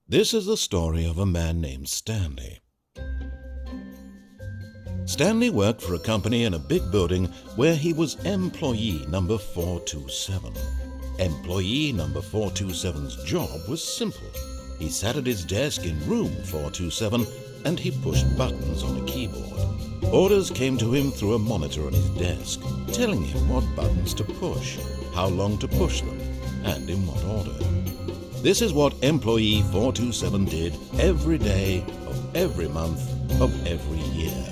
This is the story of a man named Stanley. Stanley worked for a company in a big building where he was employee number 427. Employee number 427's job was simple. He sat at his desk in room 427 and he pushed buttons on a keyboard. Orders came to him through a monitor on his desk, telling him what buttons to push, how long to push them, and in what order. This is what employee 427 did every day of every month of every year.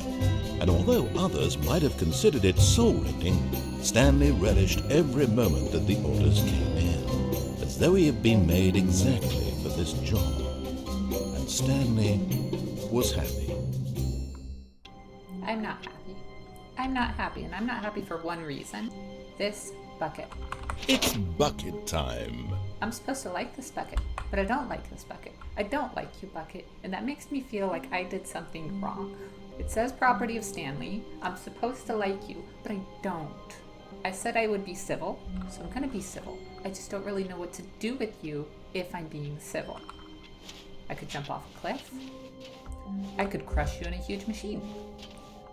And although others might have considered it soul-rending, Stanley relished every moment that the orders came in, as though he had been made exactly for this job. And Stanley was happy. I'm not happy. I'm not happy, and I'm not happy for one reason. This bucket. It's bucket time. I'm supposed to like this bucket, but I don't like this bucket. I don't like you, bucket, and that makes me feel like I did something wrong. It says property of Stanley. I'm supposed to like you, but I don't. I said I would be civil, so I'm gonna be civil. I just don't really know what to do with you if I'm being civil. I could jump off a cliff. I could crush you in a huge machine.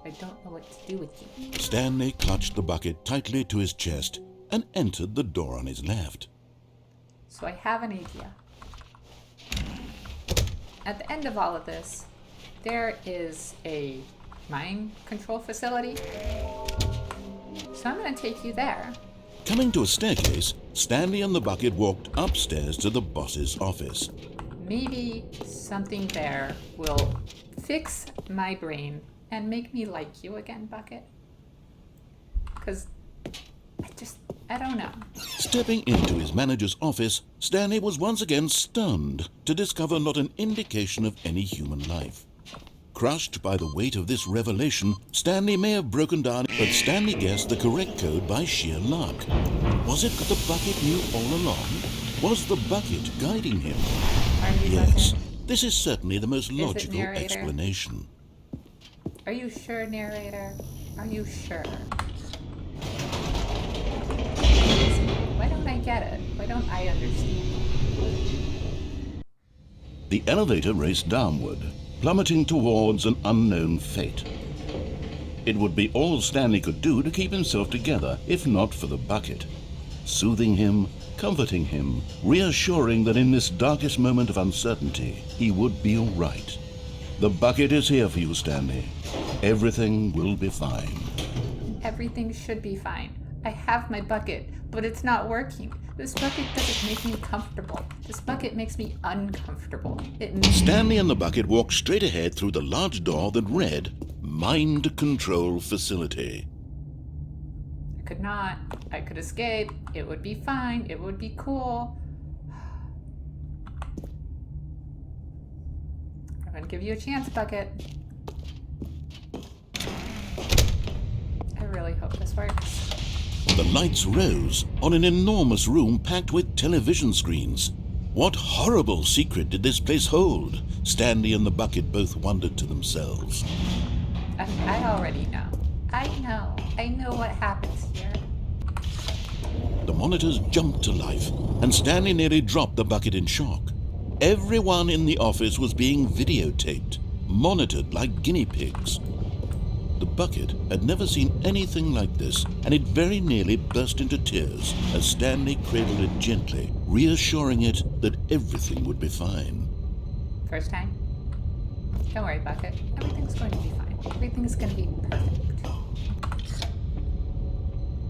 I don't know what to do with you. Stanley clutched the bucket tightly to his chest and entered the door on his left. So I have an idea. At the end of all of this, there is a mind control facility. So I'm going to take you there. Coming to a staircase, Stanley and the bucket walked upstairs to the boss's office. Maybe something there will fix my brain and make me like you again, bucket. Because I don't know. Stepping into his manager's office, Stanley was once again stunned to discover not an indication of any human life. Crushed by the weight of this revelation, Stanley may have broken down, but Stanley guessed the correct code by sheer luck. Was it that the bucket knew all along? Was the bucket guiding him? Yes, bucket? This is certainly the most logical narrator? explanation. Are you sure, narrator? Are you sure? Why don't I get it? Why don't I understand? The elevator raced downward, plummeting towards an unknown fate. It would be all Stanley could do to keep himself together, if not for the bucket. Soothing him, comforting him, reassuring that in this darkest moment of uncertainty, he would be all right. The bucket is here for you, Stanley. Everything will be fine. Everything should be fine. I have my bucket, but it's not working. This bucket doesn't make me comfortable. This bucket makes me uncomfortable. Stanley and the bucket walked straight ahead through the large door that read, Mind Control Facility. I could escape. It would be fine. It would be cool. I'm gonna give you a chance, bucket. I really hope this works. The lights rose on an enormous room packed with television screens. What horrible secret did this place hold? Stanley and the bucket both wondered to themselves. I already know. I know what happens here. The monitors jumped to life, and Stanley nearly dropped the bucket in shock. Everyone in the office was being videotaped, monitored like guinea pigs. The bucket had never seen anything like this, and it very nearly burst into tears as Stanley cradled it gently, reassuring it that everything would be fine. First time? Don't worry, bucket. Everything's going to be fine. Everything's going to be perfect.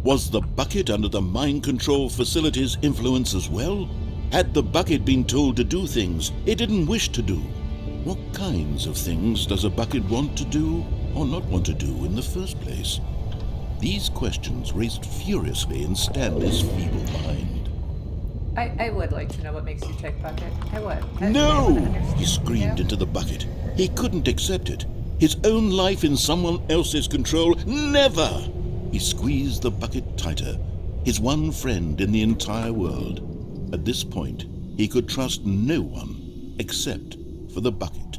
Was the bucket under the mind control facility's influence as well? Had the bucket been told to do things it didn't wish to do? What kinds of things does a bucket want to do or not want to do in the first place? These questions raced furiously in Stanley's feeble mind. I would like to know what makes you tick, bucket. I would. No! He You. screamed into the bucket. He couldn't accept it. His own life in someone else's control. Never! He squeezed the bucket tighter. His one friend in the entire world. At this point, he could trust no one except for the bucket.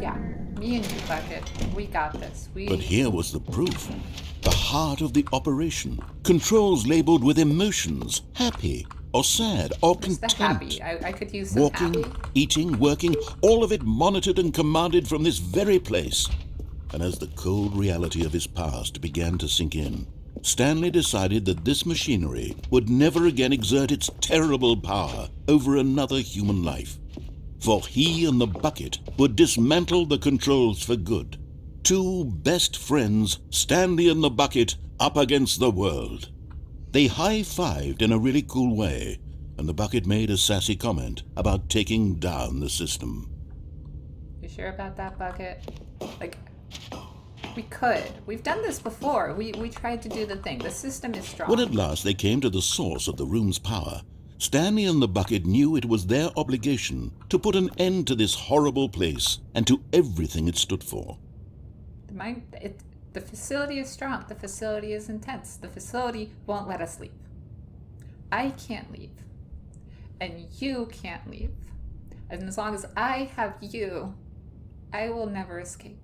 Yeah, me and you, bucket. We got this. But here was the proof. The heart of the operation. Controls labeled with emotions. Happy, or sad or Just the content. happy. I could use some Walking, happy. eating, working, all of it monitored and commanded from this very place. And as the cold reality of his past began to sink in, Stanley decided that this machinery would never again exert its terrible power over another human life. For he and the bucket would dismantle the controls for good. Two best friends, Stanley and the bucket, up against the world. They high-fived in a really cool way, and the bucket made a sassy comment about taking down the system. You sure about that, bucket? Like, we could. We've done this before. We tried to do the thing. The system is strong. When at last they came to the source of the room's power, Stanley and the bucket knew it was their obligation to put an end to this horrible place and to everything it stood for. The facility is strong. The facility is intense. The facility won't let us leave. I can't leave. And you can't leave. And as long as I have you, I will never escape.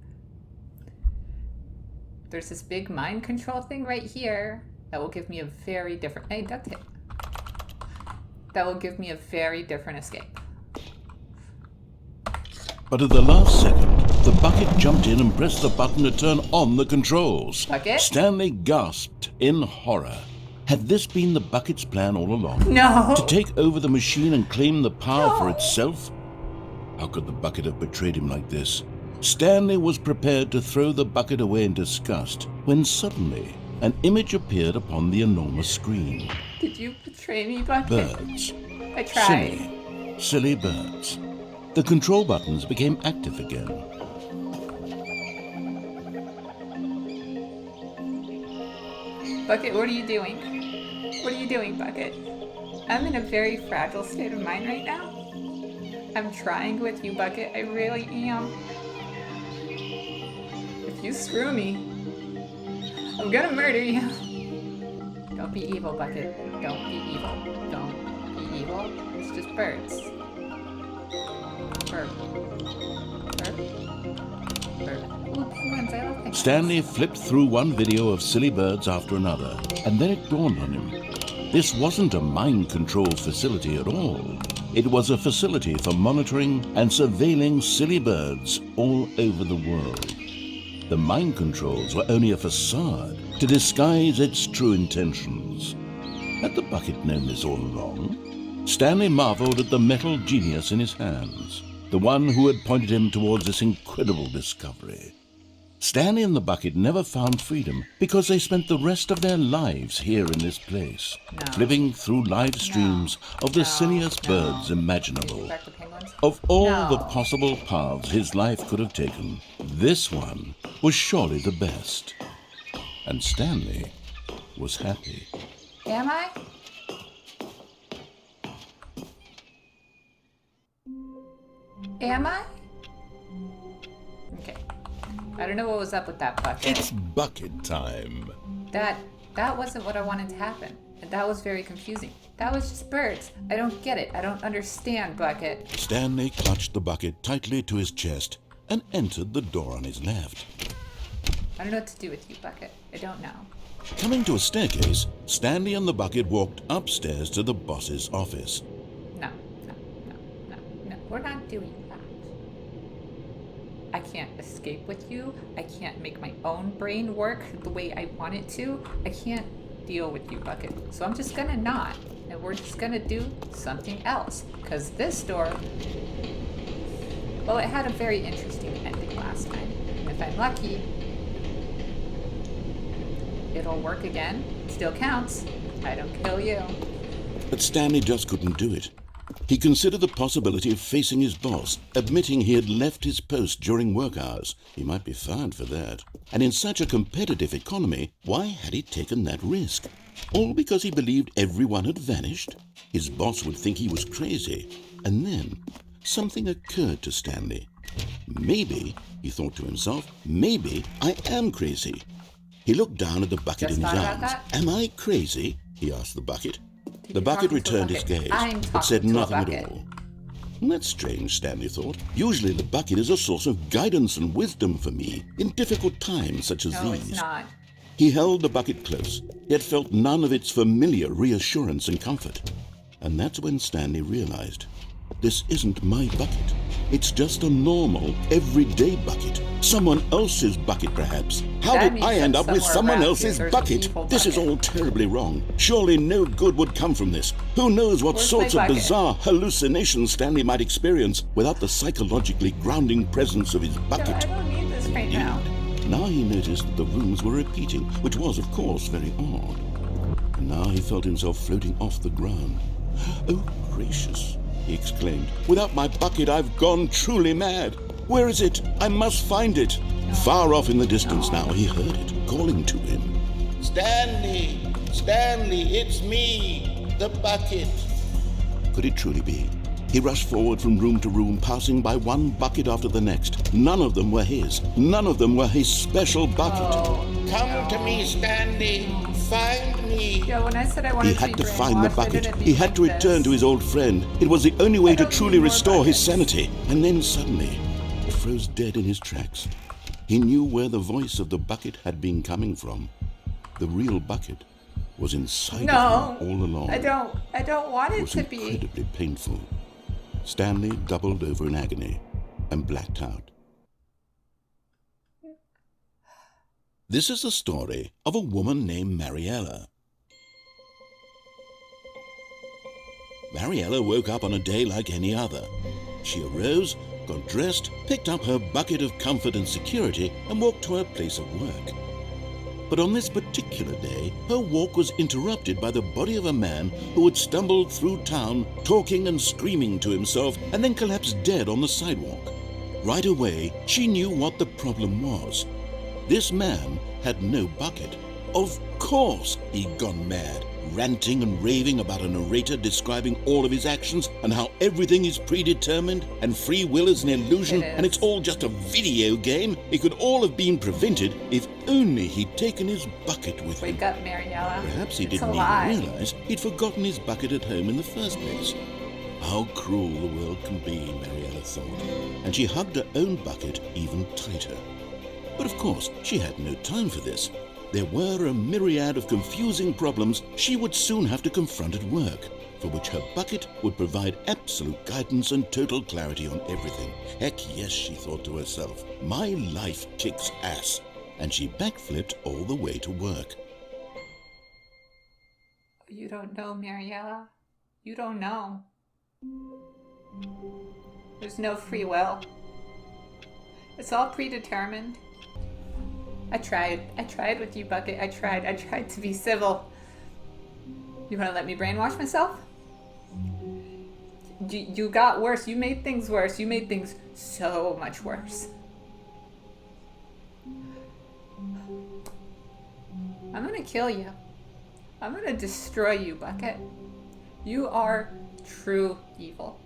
There's this big mind control thing right here that will give me a very different... Hey, duct tape. That will give me a very different escape. But at the last second, the bucket jumped in and pressed the button to turn on the controls. Bucket? Stanley gasped in horror. Had this been the bucket's plan all along? No! To take over the machine and claim the power No. for itself? How could the bucket have betrayed him like this? Stanley was prepared to throw the bucket away in disgust when suddenly an image appeared upon the enormous screen. Did you betray me, bucket? Birds. I tried. Silly birds. The control buttons became active again. Bucket, what are you doing? What are you doing, Bucket? I'm in a very fragile state of mind right now. I'm trying with you, Bucket. I really am. If you screw me, I'm gonna murder you. Don't be evil, Bucket. Don't be evil. Don't be evil. It's just birds. Bird. Bird. Bird. Ooh, penguins. I love penguins. Stanley flipped through one video of silly birds after another, and then it dawned on him. This wasn't a mind control facility at all. It was a facility for monitoring and surveilling silly birds all over the world. The mind controls were only a facade to disguise its true intentions. Had the bucket known this all along? Stanley marveled at the metal genius in his hands, the one who had pointed him towards this incredible discovery. Stanley and the bucket never found freedom because they spent the rest of their lives here in this place, flipping through live streams of the silliest birds imaginable. Back to penguins. Of all the possible paths his life could have taken, this one was surely the best. And Stanley was happy. Am I? Am I? Okay. I don't know what was up with that bucket. It's bucket time. That wasn't what I wanted to happen. And that was very confusing. That was just birds. I don't get it. I don't understand, Bucket. Stanley clutched the bucket tightly to his chest and entered the door on his left. I don't know what to do with you, Bucket. I don't know. Coming to a staircase, Stanley and the bucket walked upstairs to the boss's office. No. We're not doing that. I can't escape with you. I can't make my own brain work the way I want it to. I can't deal with you, Bucket. So I'm just gonna not. And we're just gonna do something else. Because this door, well, it had a very interesting ending last time. And if I'm lucky, it'll work again. Still counts. I don't kill you. But Stanley just couldn't do it. He considered the possibility of facing his boss, admitting he had left his post during work hours. He might be fired for that. And in such a competitive economy, why had he taken that risk? All because he believed everyone had vanished? His boss would think he was crazy. And then something occurred to Stanley. Maybe, he thought to himself, maybe I am crazy. He looked down at the bucket Just in his thought about arms. that? Am I crazy? He asked the bucket. You're The bucket talking to a returned his bucket. gaze, I'm but said talking to a nothing bucket. at all. That's strange, Stanley thought. Usually the bucket is a source of guidance and wisdom for me in difficult times such as No, these. it's not. He held the bucket close, yet felt none of its familiar reassurance and comfort. And that's when Stanley realized, this isn't my bucket. It's just a normal, everyday bucket. Someone else's bucket, perhaps. How That did I means end that up with somewhere someone around else's here there's an bucket? evil This is bucket. all terribly wrong. Surely no good would come from this. Who knows what Where's sorts my of bucket? bizarre hallucinations Stanley might experience without the psychologically grounding presence of his No, bucket. I don't need this right now. Now he noticed that the rooms were repeating, which was, of course, very odd. And now he felt himself floating off the ground. Oh, gracious, he exclaimed. Without my bucket, I've gone truly mad. Where is it? I must find it. Far off in the distance now, he heard it, calling to him. Stanley! Stanley, it's me, the bucket. Could it truly be? He rushed forward from room to room, passing by one bucket after the next. None of them were his. None of them were his special bucket. Oh, Come to me, Stanley. Find me. yeah, when I said I wanted He to had be to find the brainwashed, I bucket. didn't He mean had like to return this. to his old friend. It was the only way to don't truly need more restore his buckets. sanity. And then suddenly, he froze dead in his tracks. He knew where the voice of the bucket had been coming from. The real bucket was inside No, of him all along. I don't want It it was to be. incredibly painful. Stanley doubled over in agony and blacked out. This is the story of a woman named Mariella. Mariella woke up on a day like any other. She arose, got dressed, picked up her bucket of comfort and security, and walked to her place of work. But on this particular day, her walk was interrupted by the body of a man who had stumbled through town, talking and screaming to himself, and then collapsed dead on the sidewalk. Right away, she knew what the problem was. This man had no bucket. Of course he'd gone mad, ranting and raving about a narrator describing all of his actions and how everything is predetermined and free will is an illusion It is. and it's all just a video game. It could all have been prevented if only he'd taken his bucket with him. Wake up, Mariella. Perhaps he It's didn't a lie. even realize he'd forgotten his bucket at home in the first place. How cruel the world can be, Mariella thought, and she hugged her own bucket even tighter. But of course, she had no time for this. There were a myriad of confusing problems she would soon have to confront at work, for which her bucket would provide absolute guidance and total clarity on everything. Heck yes, she thought to herself, my life kicks ass. And she backflipped all the way to work. You don't know, Mariella. You don't know. There's no free will. It's all predetermined. I tried with you, Bucket. I tried to be civil. You want to let me brainwash myself? You got worse. You made things worse. You made things so much worse. I'm gonna kill you. I'm gonna destroy you, Bucket. You are true evil.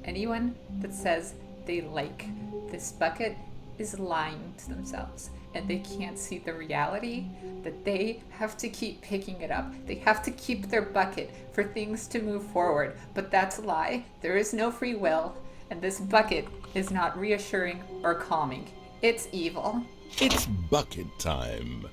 Anyone that says they like this bucket is lying to themselves, and they can't see the reality that they have to keep picking it up. They have to keep their bucket for things to move forward. But that's a lie. There is no free will, and this bucket is not reassuring or calming. It's evil. It's bucket time.